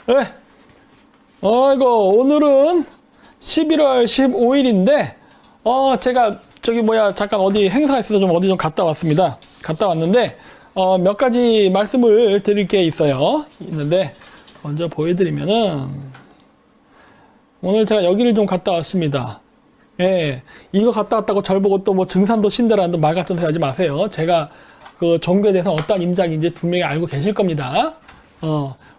네. 아이고, 오늘은 11월 15일인데, 제가 잠깐 어디 행사가 있어서 좀 어디 좀 갔다 왔습니다. 갔다 왔는데, 몇 가지 말씀을 드릴 게 있는데, 먼저 보여드리면은, 오늘 제가 여기를 좀 갔다 왔습니다. 예, 이거 갔다 왔다고 절 보고 또 뭐 증산도 신대라는 말 같은 소리 하지 마세요. 제가 그 종교에 대해서 어떤 임장인지 분명히 알고 계실 겁니다.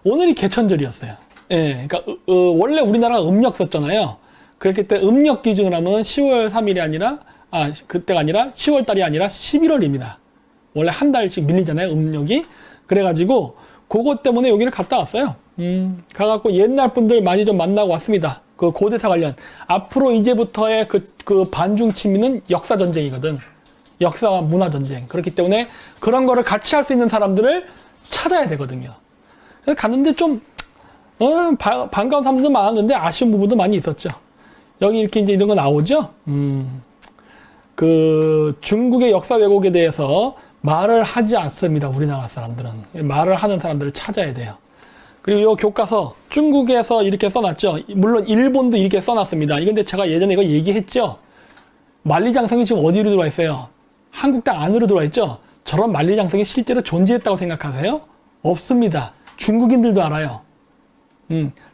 오늘이 개천절이었어요. 예, 그러니까 원래 우리나라가 음력 썼잖아요. 그렇기 때문에 음력 기준으로 하면 10월 3일이 아니라 그때가 아니라 10월 달이 아니라 11월입니다. 원래 한 달씩 밀리잖아요, 음력이. 그래가지고 그것 때문에 여기를 갔다 왔어요. 가갖고 옛날 분들 많이 좀 만나고 왔습니다. 그 고대사 관련. 앞으로 이제부터의 그 반중 친미는 역사 전쟁이거든. 역사와 문화 전쟁. 그렇기 때문에 그런 거를 같이 할 수 있는 사람들을 찾아야 되거든요. 그래서 갔는데 좀 반가운 사람들도 많았는데 아쉬운 부분도 많이 있었죠. 여기 이렇게 이제 이런 거 나오죠. 그 중국의 역사 왜곡에 대해서 말을 하지 않습니다. 우리나라 사람들은 말을 하는 사람들을 찾아야 돼요. 그리고 이 교과서 중국에서 이렇게 써놨죠. 물론 일본도 이렇게 써놨습니다. 근데 제가 예전에 이거 얘기했죠. 만리장성이 지금 어디로 들어와 있어요? 한국 땅 안으로 들어와 있죠. 저런 만리장성이 실제로 존재했다고 생각하세요? 없습니다. 중국인들도 알아요.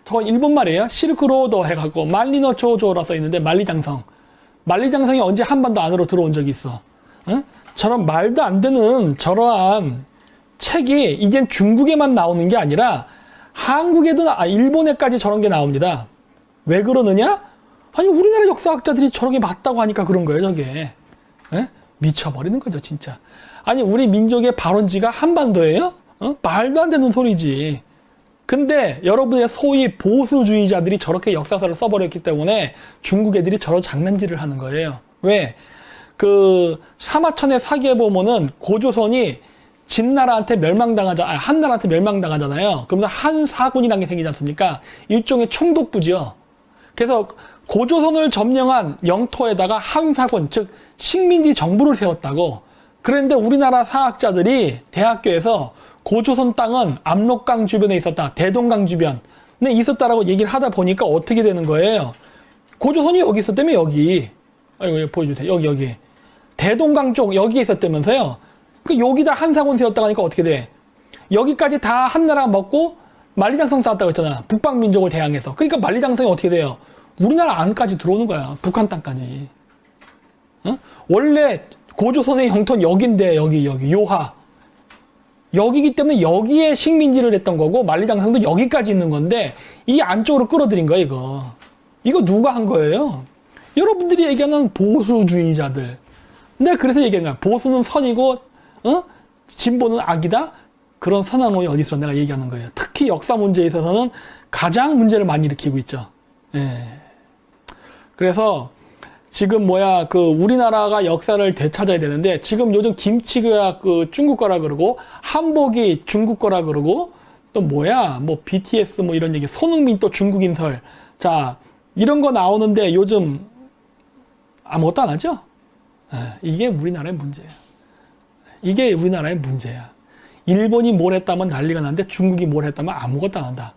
저건 일본말이에요. 실크로더 해갖고 만리너초조라 써있는데 만리장성. 만리장성이 언제 한반도 안으로 들어온 적이 있어? 저런 말도 안 되는 저러한 책이 이젠 중국에만 나오는 게 아니라 한국에도 일본에까지 저런 게 나옵니다. 왜 그러느냐? 아니 우리나라 역사학자들이 저렇게 맞다고 하니까 그런 거예요. 저게 미쳐버리는 거죠 진짜. 아니 우리 민족의 발원지가 한반도예요? 말도 안 되는 소리지. 근데 여러분의 소위 보수주의자들이 저렇게 역사서를 써버렸기 때문에 중국 애들이 저런 장난질을 하는 거예요. 왜? 그 사마천의 사기에 보면은 고조선이 진나라한테 한나라한테 멸망당하잖아요. 그러면서 한사군이라는 게 생기지 않습니까? 일종의 총독부죠. 그래서 고조선을 점령한 영토에다가 한사군, 즉 식민지 정부를 세웠다고. 그런데 우리나라 사학자들이 대학교에서 고조선 땅은 압록강 주변에 있었다. 대동강 주변에 있었다라고 얘기를 하다 보니까 어떻게 되는 거예요? 고조선이 여기 있었다며 여기. 여기 보여주세요. 여기. 대동강 쪽 여기에 있었다면서요. 그 여기다 한사군 세웠다고 하니까 어떻게 돼? 여기까지 다 한나라 먹고 만리장성 쌓았다고 했잖아. 북방민족을 대항해서. 그러니까 만리장성이 어떻게 돼요? 우리나라 안까지 들어오는 거야. 북한 땅까지. 원래 고조선의 영토는 여긴데 여기 요하. 여기기 때문에 여기에 식민지를 했던 거고 만리장성도 여기까지 있는 건데 이 안쪽으로 끌어들인 거야 이거. 이거 누가 한 거예요? 여러분들이 얘기하는 보수주의자들. 내가 그래서 얘기한 거야. 보수는 선이고 진보는 악이다? 그런 선언이 어디 있어? 내가 얘기하는 거예요. 특히 역사 문제에 있어서는 가장 문제를 많이 일으키고 있죠. 예. 그래서 지금 그 우리나라가 역사를 되찾아야 되는데 지금 요즘 김치가 그 중국 거라 그러고 한복이 중국 거라 그러고 또 뭐 BTS 뭐 이런 얘기, 손흥민 또 중국인설. 자, 이런 거 나오는데 요즘 아무것도 안 하죠? 이게 우리나라의 문제예요. 이게 우리나라의 문제야. 일본이 뭘 했다면 난리가 나는데 중국이 뭘 했다면 아무것도 안 한다.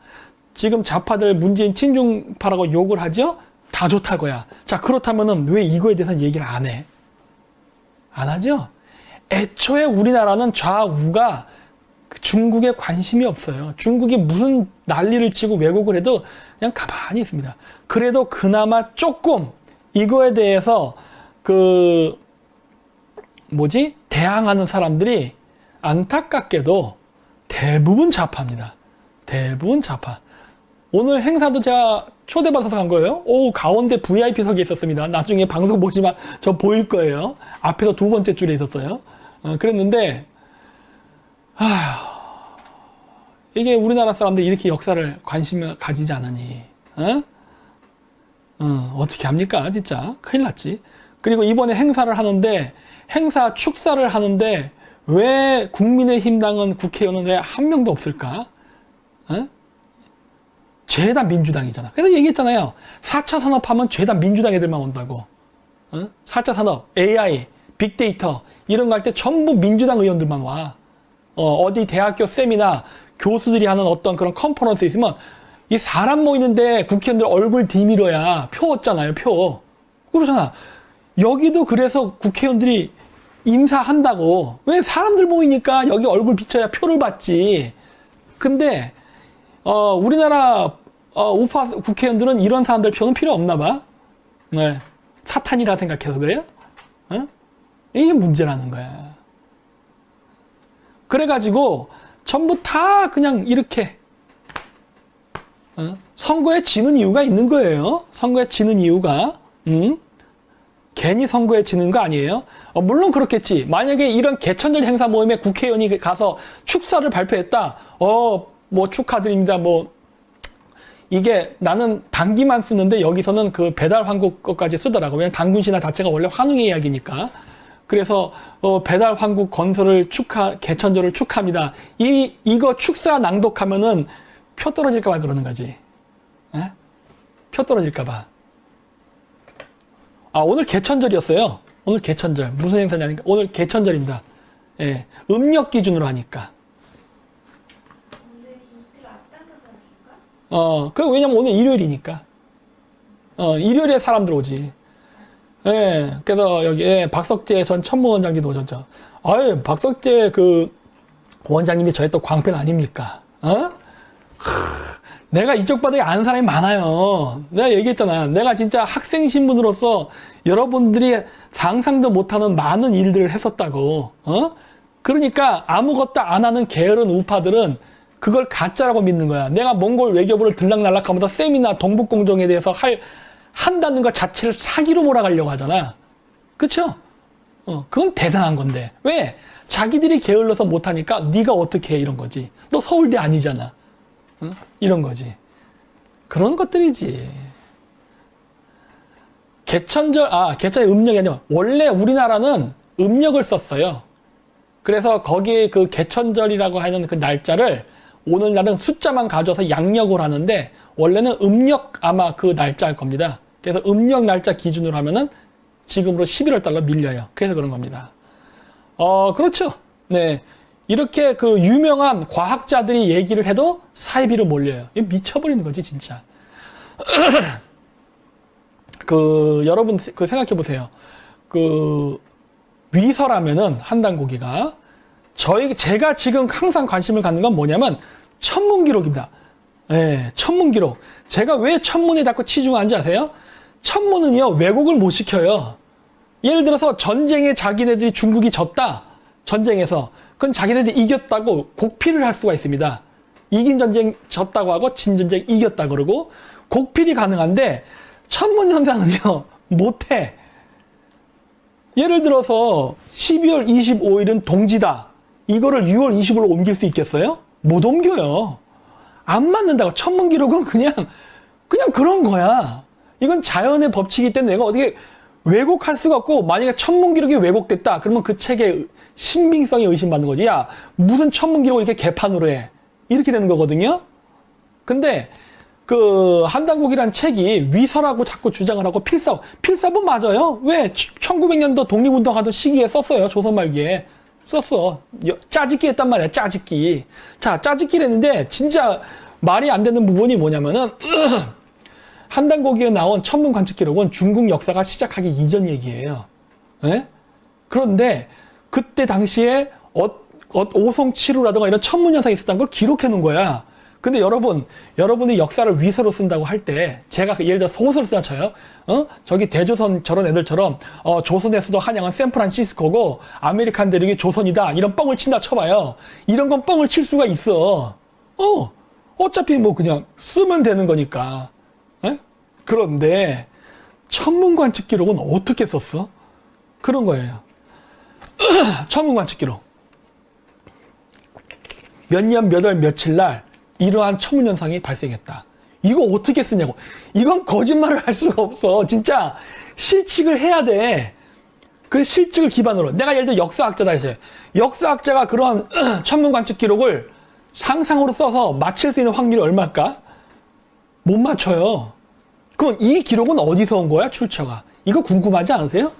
지금 좌파들 문재인 친중파라고 욕을 하죠? 다 좋다고야. 자, 그렇다면은 왜 이거에 대해서는 얘기를 안 해? 안 하죠? 애초에 우리나라는 좌우가 중국에 관심이 없어요. 중국이 무슨 난리를 치고 왜곡을 해도 그냥 가만히 있습니다. 그래도 그나마 조금 이거에 대해서 대항하는 사람들이 안타깝게도 대부분 좌파입니다. 대부분 좌파. 오늘 행사도 제가 초대받아서 간 거예요. 가운데 VIP석에 있었습니다. 나중에 방송 보시면 저 보일 거예요. 앞에서 두 번째 줄에 있었어요. 그랬는데, 이게 우리나라 사람들이 이렇게 역사를 관심을 가지지 않으니, 어떻게 합니까? 진짜. 큰일 났지. 그리고 이번에 축사를 하는데, 왜 국민의힘당은 국회의원은 왜 한 명도 없을까? 죄다 민주당이잖아. 그래서 얘기했잖아요. 4차 산업하면 죄다 민주당 애들만 온다고. 4차 산업, AI, 빅데이터 이런 거 할 때 전부 민주당 의원들만 와. 어디 대학교 세미나 교수들이 하는 어떤 그런 컨퍼런스 있으면 이 사람 모이는데 국회의원들 얼굴 뒤밀어야 표 얻잖아요, 표. 그러잖아. 여기도 그래서 국회의원들이 인사한다고. 왜 사람들 모이니까 여기 얼굴 비춰야 표를 받지. 근데 우리나라 우파 국회의원들은 이런 사람들 표는 필요 없나 봐. 네. 사탄이라 생각해서 그래요? 어? 이게 문제라는 거야. 그래가지고 전부 다 그냥 이렇게 선거에 지는 이유가 있는 거예요. 선거에 지는 이유가 괜히 선거에 지는 거 아니에요. 물론 그렇겠지. 만약에 이런 개천절 행사 모임에 국회의원이 가서 축사를 발표했다. 뭐 축하드립니다. 뭐 이게 나는 당기만 쓰는데 여기서는 그 배달 환국 것까지 쓰더라고. 왜냐면 당군 신화 자체가 원래 환웅의 이야기니까. 그래서 배달 환국 건설을 개천절을 축하합니다. 이거 축사 낭독하면은 표 떨어질까 봐 그러는 거지. 에? 표 떨어질까 봐. 오늘 개천절이었어요. 오늘 개천절. 무슨 행사냐니까 오늘 개천절입니다. 예. 음력 기준으로 하니까. 왜냐면 오늘 일요일이니까. 일요일에 사람들 오지. 예. 그래서 여기, 박석재 전 천무원장님도 오셨죠. 박석재 원장님이 저의 또 광팬 아닙니까? 내가 이쪽 바닥에 아는 사람이 많아요. 내가 얘기했잖아. 내가 진짜 학생 신분으로서 여러분들이 상상도 못하는 많은 일들을 했었다고. 그러니까 아무것도 안 하는 게으른 우파들은 그걸 가짜라고 믿는 거야. 내가 몽골 외교부를 들락날락하면서 세미나 동북공정에 대해서 한다는 것 자체를 사기로 몰아가려고 하잖아. 그쵸? 그건 대단한 건데. 왜? 자기들이 게을러서 못하니까 네가 어떻게 해 이런 거지. 너 서울대 아니잖아. 이런 거지. 그런 것들이지. 개천의 음력이 아니라 원래 우리나라는 음력을 썼어요. 그래서 거기에 그 개천절이라고 하는 그 날짜를 오늘날은 숫자만 가져와서 양력으로 하는데 원래는 음력 아마 그 날짜일 겁니다. 그래서 음력 날짜 기준으로 하면은 지금으로 11월 달로 밀려요. 그래서 그런 겁니다. 그렇죠. 네. 이렇게 그 유명한 과학자들이 얘기를 해도 사이비로 몰려요. 이거 미쳐버리는 거지, 진짜. 여러분, 생각해 보세요. 위서라면은, 한단고기가. 제가 지금 항상 관심을 갖는 건 뭐냐면, 천문기록입니다. 예, 천문기록. 제가 왜 천문에 자꾸 치중하는지 아세요? 천문은요, 왜곡을 못 시켜요. 예를 들어서 전쟁에 자기네들이 중국이 졌다. 전쟁에서. 그건 자기네들이 이겼다고 곡필을 할 수가 있습니다. 이긴 전쟁 졌다고 하고 진 전쟁 이겼다 그러고 곡필이 가능한데 천문 현상은요 못해. 예를 들어서 12월 25일은 동지다. 이거를 6월 20일로 옮길 수 있겠어요? 못 옮겨요. 안 맞는다고. 천문 기록은 그냥 그런 거야. 이건 자연의 법칙이기 때문에 내가 어떻게 왜곡할 수가 없고, 만약에 천문 기록이 왜곡됐다 그러면 그 책의 신빙성이 의심받는 거지. 야, 무슨 천문 기록을 이렇게 개판으로 해. 이렇게 되는 거거든요. 근데 한단국이란 책이 위서라고 자꾸 주장을 하고 필사본 맞아요. 왜? 1900년도 독립운동하던 시기에 썼어요. 조선 말기에 썼어. 짜집기 했단 말이야. 짜집기. 자, 짜집기를 했는데 진짜 말이 안 되는 부분이 뭐냐면은 한단고기에 나온 천문 관측 기록은 중국 역사가 시작하기 이전 얘기예요. 예? 그런데 그때 당시에 오송치루라든가 이런 천문 현상이 있었다는 걸 기록해 놓은 거야. 근데 여러분이 역사를 위서로 쓴다고 할 때, 제가 예를 들어 소설을 쓰나 쳐요. 저기 대조선 저런 애들처럼, 조선의 수도 한양은 샌프란시스코고, 아메리칸 대륙이 조선이다. 이런 뻥을 친다 쳐봐요. 이런 건 뻥을 칠 수가 있어. 어차피 뭐 그냥 쓰면 되는 거니까. 에? 그런데, 천문 관측 기록은 어떻게 썼어? 그런 거예요. 천문 관측 기록. 몇 년 몇 월 며칠 날 이러한 천문 현상이 발생했다. 이거 어떻게 쓰냐고. 이건 거짓말을 할 수가 없어. 진짜 실측을 해야 돼. 그 실측을 기반으로. 내가 예를 들어 역사학자다 했어요. 역사학자가 그런 천문 관측 기록을 상상으로 써서 맞힐 수 있는 확률이 얼마일까? 못 맞춰요. 그럼 이 기록은 어디서 온 거야? 출처가. 이거 궁금하지 않으세요?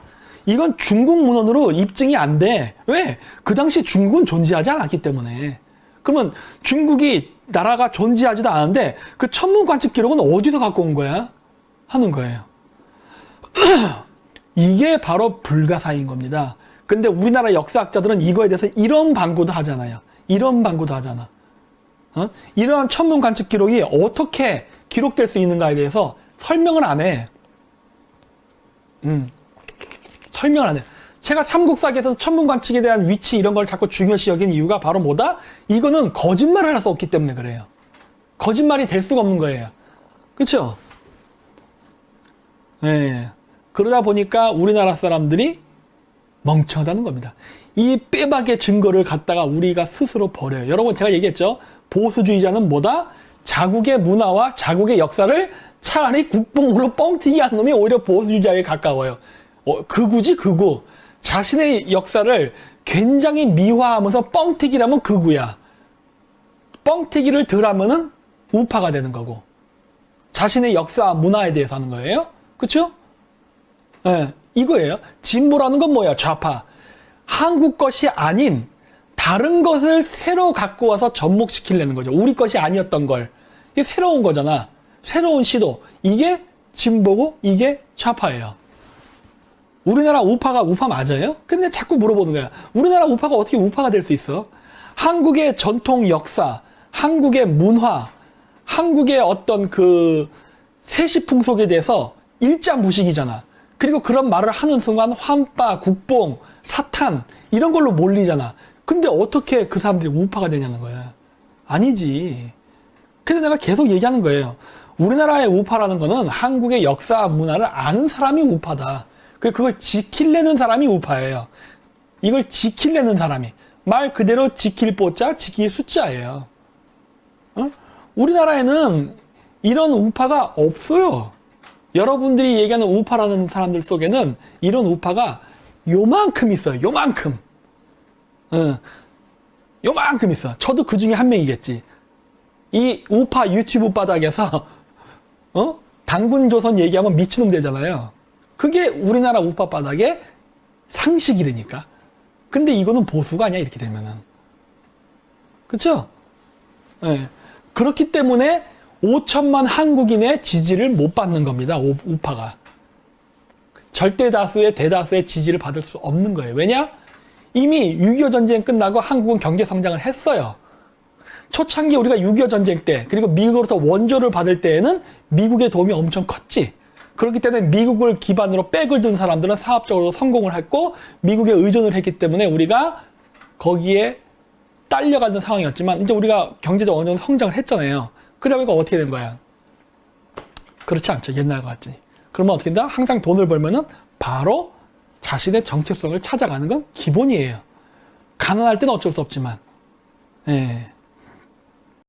이건 중국 문헌으로 입증이 안 돼. 왜? 그 당시 중국은 존재하지 않았기 때문에. 그러면 중국이 나라가 존재하지도 않은데 그 천문 관측 기록은 어디서 갖고 온 거야? 하는 거예요. 이게 바로 불가사의인 겁니다. 근데 우리나라 역사학자들은 이거에 대해서 이런 반고도 하잖아요. 이런 반고도 하잖아. 이러한 천문 관측 기록이 어떻게 기록될 수 있는가에 대해서 설명을 안 해. 설명을 안 해. 제가 삼국사기에서 천문 관측에 대한 위치 이런 걸 자꾸 중요시 여긴 이유가 바로 뭐다? 이거는 거짓말을 할 수 없기 때문에 그래요. 거짓말이 될 수가 없는 거예요. 그렇죠? 예. 그러다 보니까 우리나라 사람들이 멍청하다는 겁니다. 이 빼박의 증거를 갖다가 우리가 스스로 버려요. 여러분 제가 얘기했죠. 보수주의자는 뭐다? 자국의 문화와 자국의 역사를 차라리 국뽕으로 뻥튀기 한 놈이 오히려 보수주의자에 가까워요. 극우지 극우. 자신의 역사를 굉장히 미화하면서 뻥튀기라면 극우야. 뻥튀기를 덜 하면은 우파가 되는 거고. 자신의 역사, 문화에 대해서 하는 거예요. 그쵸? 예, 이거예요. 진보라는 건 뭐야? 좌파. 한국 것이 아닌 다른 것을 새로 갖고 와서 접목시키려는 거죠. 우리 것이 아니었던 걸. 이게 새로운 거잖아. 새로운 시도. 이게 진보고 이게 좌파예요. 우리나라 우파가 우파 맞아요? 근데 자꾸 물어보는 거야. 우리나라 우파가 어떻게 우파가 될 수 있어? 한국의 전통 역사, 한국의 문화, 한국의 어떤 그 세시풍속에 대해서 일자무식이잖아. 그리고 그런 말을 하는 순간 환빠, 국뽕, 사탄 이런 걸로 몰리잖아. 근데 어떻게 그 사람들이 우파가 되냐는 거야. 아니지. 근데 내가 계속 얘기하는 거예요. 우리나라의 우파라는 거는 한국의 역사, 문화를 아는 사람이 우파다. 그걸 지키려는 사람이 우파예요. 이걸 지키려는 사람이. 말 그대로 지킬 뽀자, 지킬 숫자예요. 우리나라에는 이런 우파가 없어요. 여러분들이 얘기하는 우파라는 사람들 속에는 이런 우파가 요만큼 있어요. 요만큼. 요만큼 있어. 저도 그 중에 한 명이겠지. 이 우파 유튜브 바닥에서 당군조선 얘기하면 미친놈 되잖아요. 그게 우리나라 우파 바닥의 상식이라니까. 근데 이거는 보수가 아니야, 이렇게 되면은. 그쵸? 네. 그렇기 때문에 5천만 한국인의 지지를 못 받는 겁니다, 우파가. 절대 다수의 대다수의 지지를 받을 수 없는 거예요. 왜냐? 이미 6.25 전쟁 끝나고 한국은 경제 성장을 했어요. 초창기 우리가 6.25 전쟁 때, 그리고 미국으로부터 원조를 받을 때에는 미국의 도움이 엄청 컸지. 그렇기 때문에 미국을 기반으로 백을 둔 사람들은 사업적으로 성공을 했고 미국에 의존을 했기 때문에 우리가 거기에 딸려가는 상황이었지만 이제 우리가 경제적으로 어느 정도 성장을 했잖아요. 그러다 보니까 어떻게 된 거야? 그렇지 않죠. 옛날과 같지. 그러면 어떻게 된다? 항상 돈을 벌면은 바로 자신의 정체성을 찾아가는 건 기본이에요. 가난할 때는 어쩔 수 없지만. 예.